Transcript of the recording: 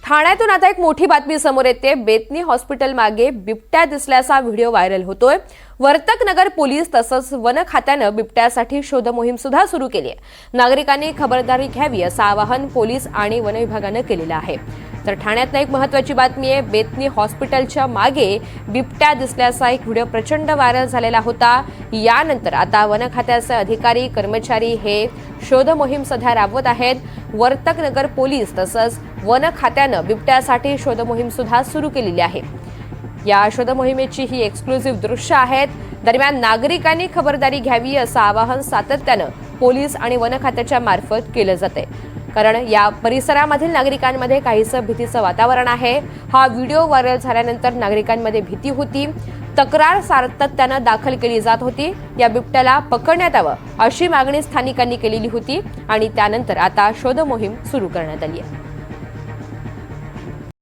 ठाण्यातून आता एक मोठी बातमी समोर येते। बेतनी हॉस्पिटल मागे बिबट्या दिसल्याचा व्हिडिओ व्हायरल होतोय। वर्तकनगर पोलीस तसंच वन खात्यानं बिबट्यासाठी शोध मोहीम सुद्धा सुरू केली आहे। नागरिकांनी खबरदारी घ्यावी असं आवाहन पोलीस आणि वन विभागानं केलेलं आहे। तर ठाण्यात एक महत्त्वाची बातमी आहे। बेतनी हॉस्पिटलच्या मागे बिबट्या दिसल्याचा एक व्हिडिओ प्रचंड व्हायरल झालेला होता। यानंतर आता वन खात्याचे अधिकारी कर्मचारी हे शोध मोहीम सध्या राबवत आहेत। वर्तकनगर पोलीस तसंच वन खात्यानं बिबट्यासाठी शोध मोहीम सुद्धा सुरू केलेली आहे। या शोध मोहिमेची ही एक्सक्लुझिव्ह दृश्य आहेत। दरम्यान नागरिकांनी खबरदारी घ्यावी असं आवाहन सातत्यानं पोलीस आणि वन खात्याच्या मार्फत केलं जाते, कारण या परिसरामधील नागरिकांमध्ये काहीसं भीतीचं वातावरण आहे। हा व्हिडिओ व्हायरल झाल्यानंतर नागरिकांमध्ये भीती होती। तक्रार सातत्यानं दाखल केली जात होती। या बिबट्याला पकडण्यात यावं अशी मागणी स्थानिकांनी केलेली होती आणि त्यानंतर आता शोध मोहीम सुरू करण्यात आली आहे।